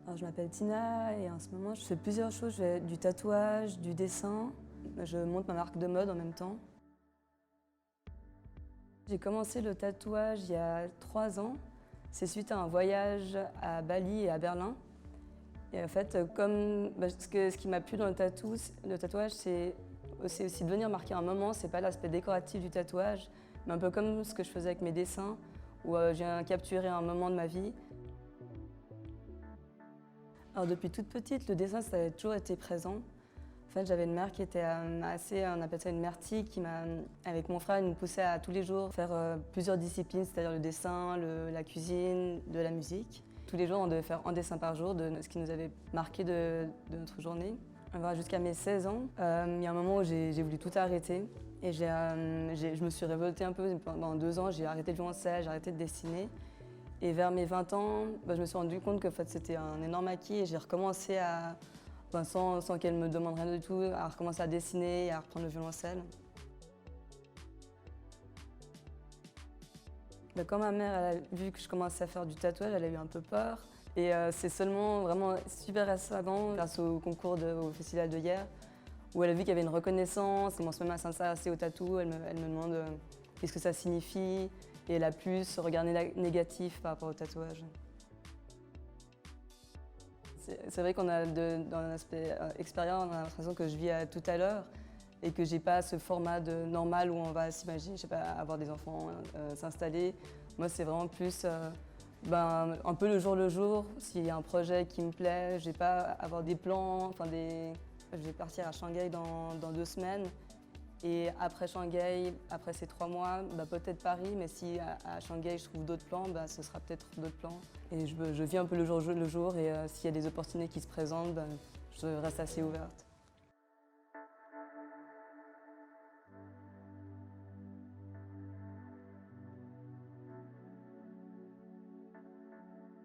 Alors, je m'appelle Tina et en ce moment je fais plusieurs choses. Je fais du tatouage, du dessin, je monte ma marque de mode en même temps. J'ai commencé le tatouage il y a 3 ans. C'est suite à un voyage à Bali et à Berlin. Et en fait, ce qui m'a plu dans le tatouage, c'est aussi de venir marquer un moment. C'est pas l'aspect décoratif du tatouage, mais un peu comme ce que je faisais avec mes dessins, où j'ai capturé un moment de ma vie. Alors depuis toute petite, le dessin, ça a toujours été présent. En fait, j'avais une mère qui était on appelle ça une mère tic, avec mon frère, il nous poussait à tous les jours faire plusieurs disciplines, c'est-à-dire le dessin, la cuisine, de la musique. Tous les jours, on devait faire un dessin par jour de ce qui nous avait marqué de notre journée. Jusqu'à mes 16 ans, il y a un moment où j'ai voulu tout arrêter et je me suis révoltée un peu. Pendant 2 ans, j'ai arrêté de jouer en scène, j'ai arrêté de dessiner. Et vers mes 20 ans, je me suis rendu compte que en fait, c'était un énorme acquis et j'ai recommencé sans qu'elle me demande rien du tout, à recommencer à dessiner et à reprendre le violoncelle. Quand ma mère elle a vu que je commençais à faire du tatouage, elle a eu un peu peur. Et c'est seulement vraiment super récemment, grâce au concours au Festival de Hyères, où elle a vu qu'il y avait une reconnaissance, elle commence même à s'intéresser au tatou, elle me demande qu'est-ce que ça signifie, et elle a plus ce regard négatif par rapport au tatouage. C'est vrai qu'on a, dans l'aspect extérieur, on a l'impression que je vis à tout à l'heure et que j'ai pas ce format normal où on va s'imaginer, je sais pas, avoir des enfants, s'installer. Moi, c'est vraiment plus un peu le jour. S'il y a un projet qui me plaît, je vais pas avoir des plans, je vais partir à Shanghai dans 2 semaines. Et après Shanghai, après ces 3 mois, peut-être Paris, mais si à Shanghai je trouve d'autres plans, ce sera peut-être d'autres plans. Et je vis un peu le jour et s'il y a des opportunités qui se présentent, je reste assez ouverte.